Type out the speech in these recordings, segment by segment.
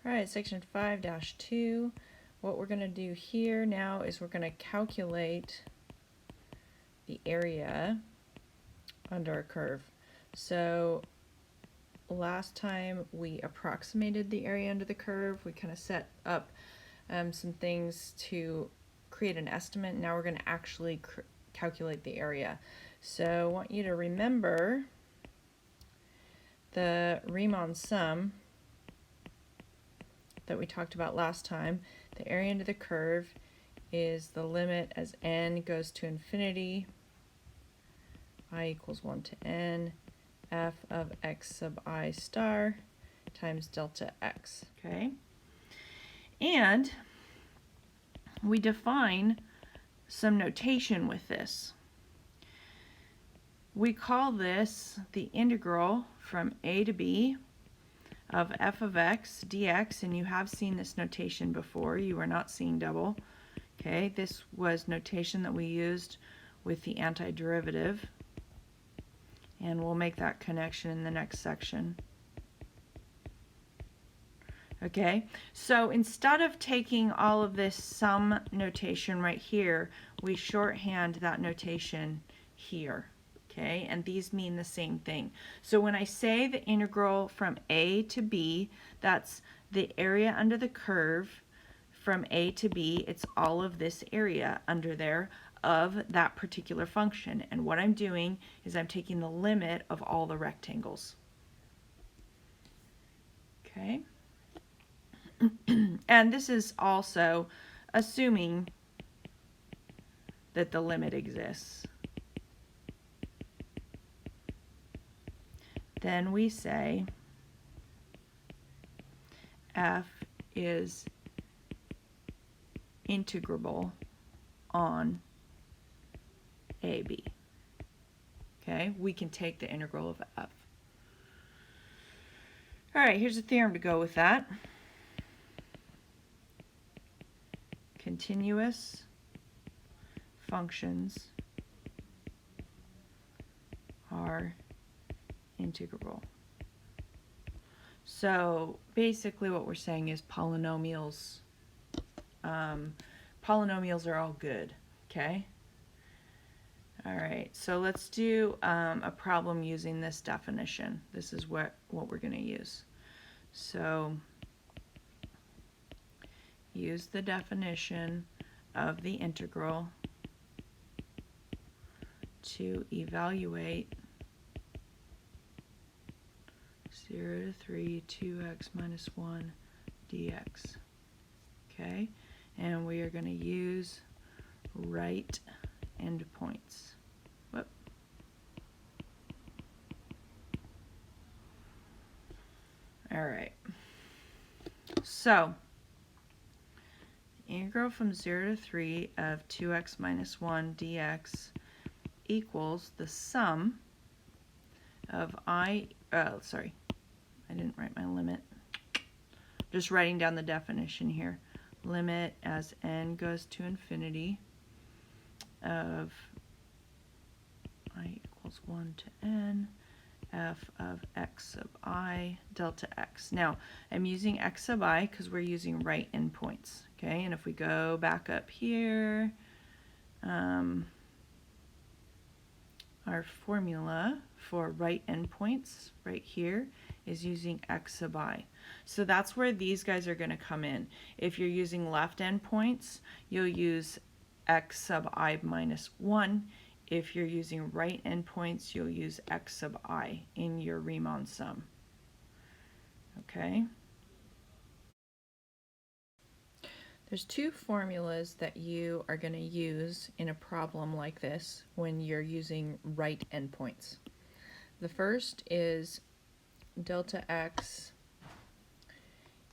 All right, section 5-2. What we're going to do here now is we're going to calculate the area under a curve. So last time we approximated the area under the curve. We kind of set up some things to create an estimate. Now we're going to actually calculate the area. So I want you to remember the Riemann sum that we talked about last time. The area under the curve is the limit as n goes to infinity, I equals 1 to n, f of x sub I star times delta x. Okay, and we define some notation with this. We call this the integral from a to b of f of x dx, and you have seen this notation before. You are not seeing double. Okay, this was notation that we used with the antiderivative, and we'll make that connection in the next section. Okay, so instead of taking all of this sum notation right here, we shorthand that notation here. Okay, and these mean the same thing. So when I say the integral from a to b, that's the area under the curve from a to b. It's all of this area under there of that particular function. And what I'm doing is I'm taking the limit of all the rectangles. Okay. And this is also assuming that the limit exists. Then we say f is integrable on AB. Okay, we can take the integral of f. All right, here's a theorem to go with that. Continuous functions are integrable. So basically what we're saying is polynomials are all good. Okay, all right, so let's do a problem using this definition. This is what we're going to use. So use the definition of the integral to evaluate 0 to 3 2x minus 1 dx. Okay, and we are going to use right endpoints. Whoop. All right, so integral from 0 to 3 of 2x minus 1 dx equals the sum of I didn't write my limit. Just writing down the definition here. Limit as n goes to infinity of I equals 1 to n f of x sub I delta x. Now, I'm using x sub I because we're using right endpoints. Okay, and if we go back up here, our formula for right endpoints right here is using x sub I. So that's where these guys are going to come in. If you're using left endpoints, you'll use x sub I minus 1. If you're using right endpoints, you'll use x sub I in your Riemann sum. Okay? There's two formulas that you are going to use in a problem like this when you're using right endpoints. The first is delta x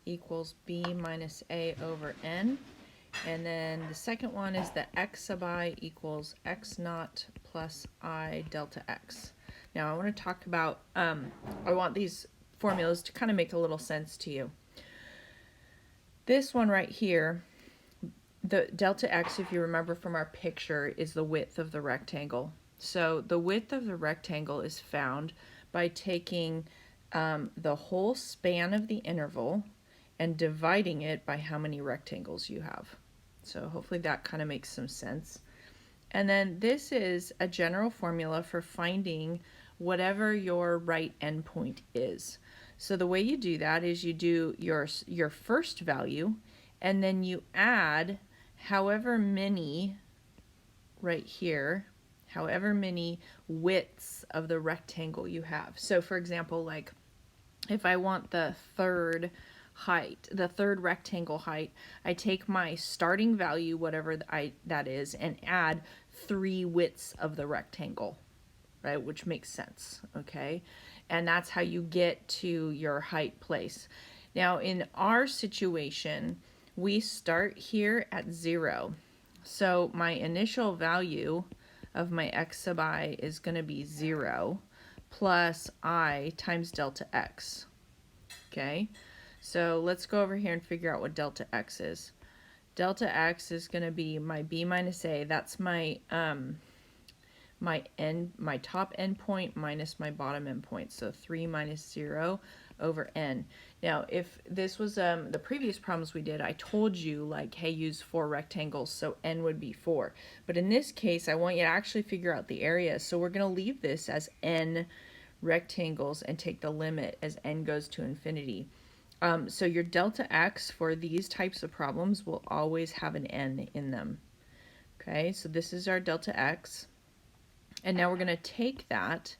equals b minus a over n. And then the second one is that x sub I equals x naught plus I delta x. Now I want to talk about, I want these formulas to kind of make a little sense to you. This one right here, the delta x, if you remember from our picture, is the width of the rectangle. So the width of the rectangle is found by taking the whole span of the interval and dividing it by how many rectangles you have. So hopefully that kind of makes some sense. And then this is a general formula for finding whatever your right endpoint is. So the way you do that is you do your first value, and then you add however many right here, however many widths of the rectangle you have. So for example, like if I want the third height, the third rectangle height, I take my starting value, whatever that is, and add 3 widths of the rectangle, right? Which makes sense, okay? And that's how you get to your height place. Now in our situation, we start here at 0. So my initial value of my x sub I is going to be 0 plus I times delta x. Okay, so let's go over here and figure out what delta x is. Delta x is going to be my b minus a. That's my my top endpoint minus my bottom endpoint. So 3 minus 0 over n. Now, if this was the previous problems we did, I told you like, hey, use 4 rectangles, so n would be 4. But in this case, I want you to actually figure out the area. So we're going to leave this as n rectangles and take the limit as n goes to infinity. So your delta x for these types of problems will always have an n in them. Okay, so this is our delta x. And now we're going to take that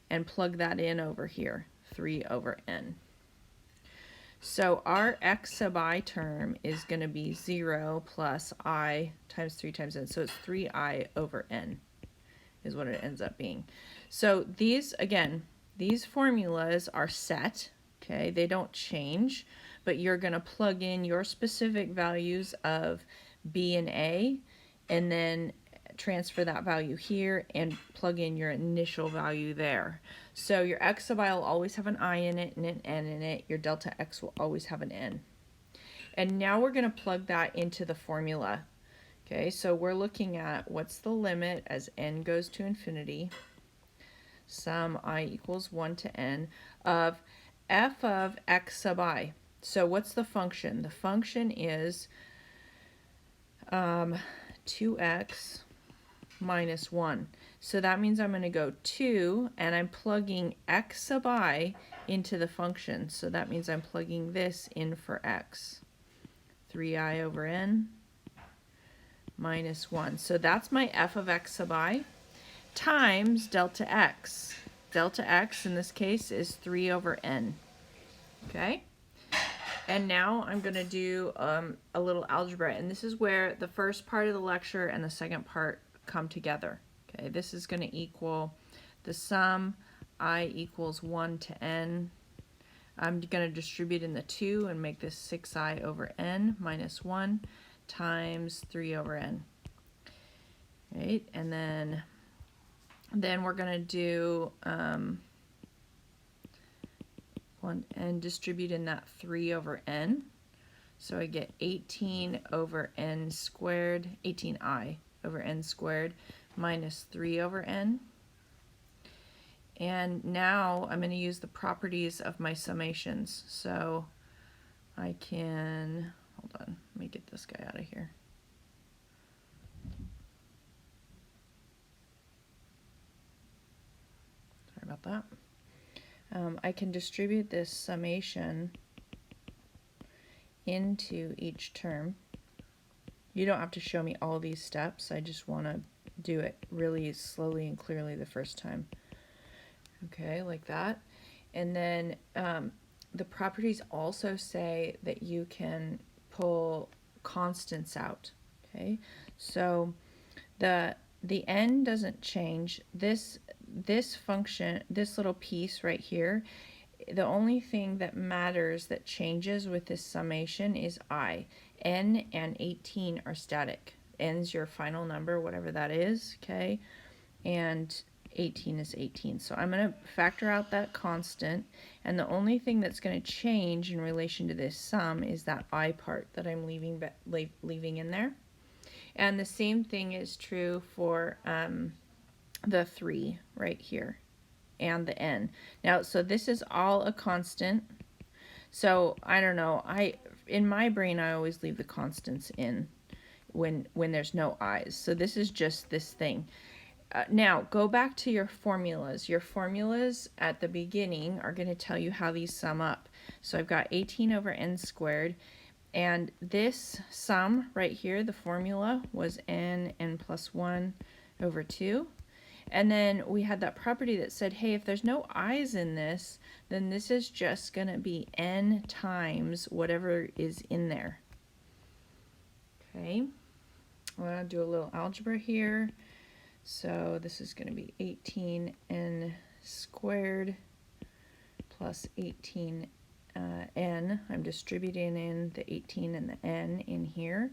and plug that in over here, 3 over n. So our x sub I term is going to be 0 plus I times 3 times n. So it's 3i over n is what it ends up being. So these, again, these formulas are set, okay? They don't change, but you're going to plug in your specific values of b and a, and then transfer that value here and plug in your initial value there. So your x sub I will always have an I in it and an n in it. Your delta x will always have an n. And now we're going to plug that into the formula. Okay, so we're looking at what's the limit as n goes to infinity, sum I equals 1 to n, of f of x sub I. So what's the function? The function is 2x minus 1. So that means I'm going to go 2, and I'm plugging x sub I into the function. So that means I'm plugging this in for x. 3i over n minus 1. So that's my f of x sub I times delta x. Delta x in this case is 3 over n. Okay? And now I'm going to do a little algebra. And this is where the first part of the lecture and the second part come together. Okay, this is going to equal the sum I equals 1 to n. I'm going to distribute in the 2 and make this 6i over n minus 1 times 3 over n. Right, and then we're going to do one and distribute in that 3 over n. So I get 18 over n squared, 18i over n squared minus 3 over n. And now I'm going to use the properties of my summations. So I can, hold on, let me get this guy out of here. Sorry about that. I can distribute this summation into each term. You don't have to show me all these steps. I just want to do it really slowly and clearly the first time. Okay, like that. And then the properties also say that you can pull constants out. Okay, so the n doesn't change. This function, this little piece right here, the only thing that matters that changes with this summation is I. N and 18 are static. N's your final number, whatever that is, okay? And 18 is 18. So I'm going to factor out that constant, and the only thing that's going to change in relation to this sum is that I part that I'm leaving in there. And the same thing is true for the 3 right here and the n. Now, so this is all a constant. So I don't know, in my brain, I always leave the constants in when there's no i's. So this is just this thing. Now, go back to your formulas. Your formulas at the beginning are going to tell you how these sum up. So I've got 18 over n squared, and this sum right here, the formula, was n plus 1 over 2. And then we had that property that said, hey, if there's no i's in this, then this is just going to be n times whatever is in there. Okay, I'm going to do a little algebra here. So this is going to be 18n squared plus 18n. I'm distributing in the 18 and the n in here,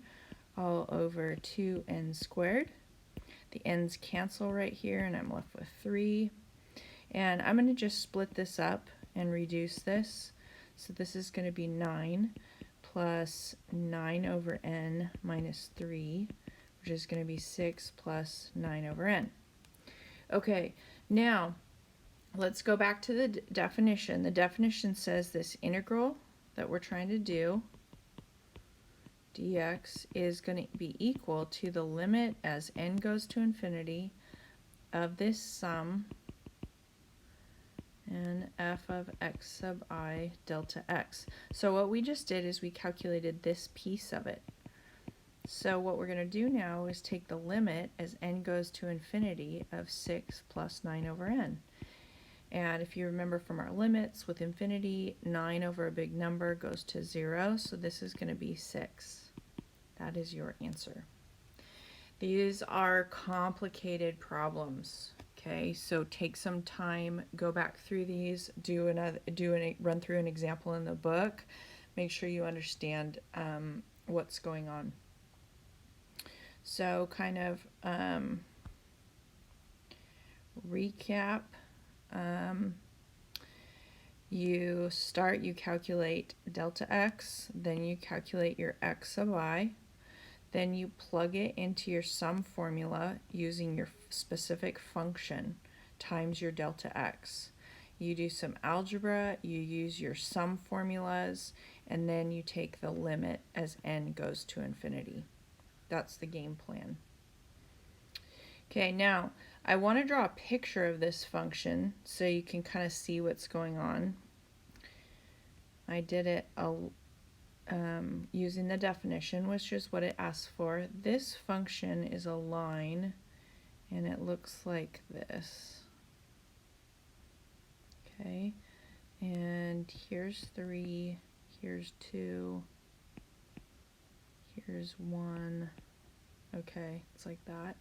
all over 2n squared. The n's cancel right here, and I'm left with 3. And I'm going to just split this up and reduce this. So this is going to be 9 plus 9 over n minus 3, which is going to be 6 plus 9 over n. Okay, now let's go back to the definition. The definition says this integral that we're trying to do, dx, is going to be equal to the limit as n goes to infinity of this sum and f of x sub I delta x. So what we just did is we calculated this piece of it. So what we're going to do now is take the limit as n goes to infinity of 6 plus 9 over n. And if you remember from our limits, with infinity, 9 over a big number goes to 0, so this is going to be 6. That is your answer. These are complicated problems, okay? So take some time, go back through these, run through an example in the book. Make sure you understand what's going on. So kind of recap. You calculate delta x, then you calculate your x sub I, then you plug it into your sum formula using your specific function times your delta x. You do some algebra, you use your sum formulas, and then you take the limit as n goes to infinity. That's the game plan. Okay, now I want to draw a picture of this function so you can kind of see what's going on. I did it using the definition, which is what it asks for. This function is a line, and it looks like this. Okay, and here's 3, here's 2, here's 1. Okay, it's like that.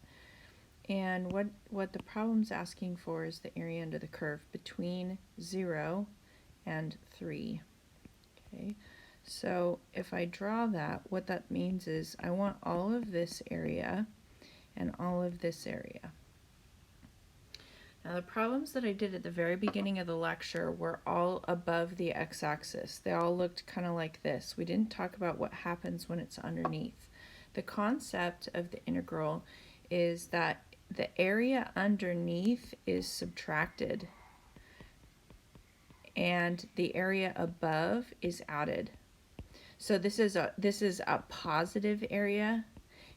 And what the problem's asking for is the area under the curve between 0 and 3. Okay, so if I draw that, what that means is I want all of this area and all of this area. Now the problems that I did at the very beginning of the lecture were all above the x-axis. They all looked kind of like this. We didn't talk about what happens when it's underneath. The concept of the integral is that the area underneath is subtracted and the area above is added. So this is a positive area,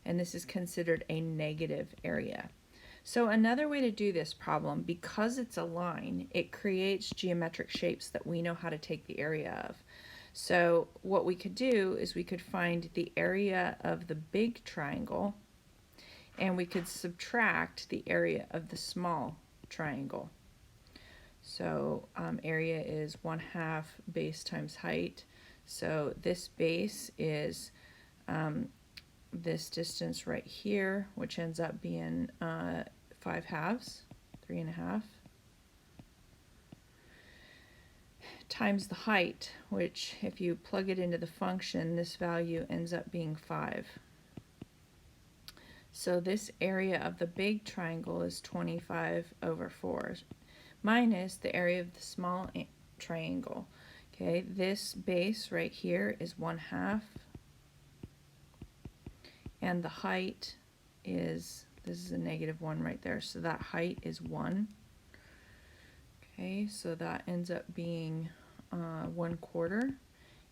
and this is considered a negative area. So another way to do this problem, because it's a line, it creates geometric shapes that we know how to take the area of. So what we could do is we could find the area of the big triangle, and we could subtract the area of the small triangle. So area is 1/2 base times height. So this base is this distance right here, which ends up being 5/2, 3.5, times the height, which if you plug it into the function, this value ends up being 5. So this area of the big triangle is 25/4 minus the area of the small triangle. Okay, this base right here is 1/2, and the height is, this is a -1 right there, so that height is 1. Okay, so that ends up being 1/4,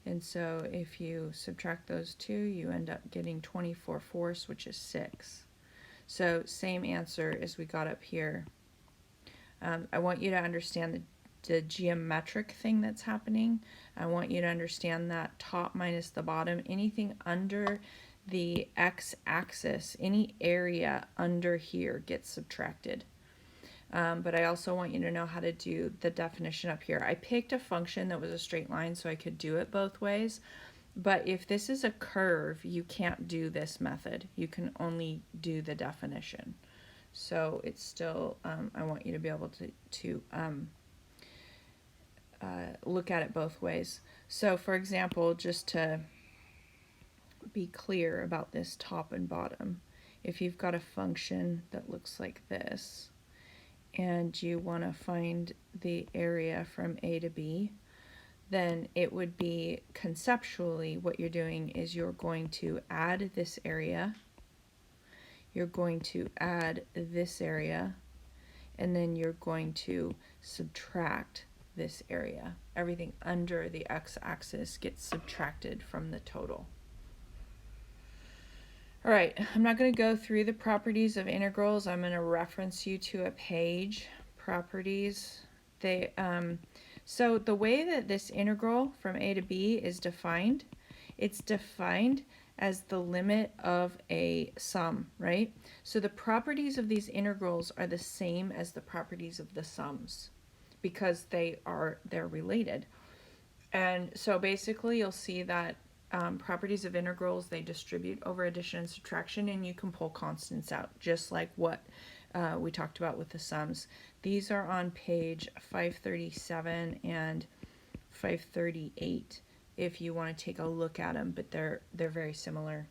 And so if you subtract those two, you end up getting 24/4, which is 6. So same answer as we got up here. I want you to understand the geometric thing that's happening. I want you to understand that top minus the bottom, anything under the x-axis, any area under here gets subtracted. But I also want you to know how to do the definition up here. I picked a function that was a straight line so I could do it both ways. But if this is a curve, you can't do this method. You can only do the definition. So it's still, I want you to be able to look at it both ways. So for example, just to be clear about this top and bottom, if you've got a function that looks like this, and you want to find the area from A to B, then it would be conceptually what you're doing is you're going to add this area, you're going to add this area, and then you're going to subtract this area. Everything under the x-axis gets subtracted from the total. All right, I'm not going to go through the properties of integrals. I'm going to reference you to a page, properties. So the way that this integral from A to B is defined, it's defined as the limit of a sum, right? So the properties of these integrals are the same as the properties of the sums because they're related. And so basically you'll see that properties of integrals, they distribute over addition and subtraction, and you can pull constants out, just like what we talked about with the sums. These are on page 537 and 538 if you want to take a look at them, but they're very similar.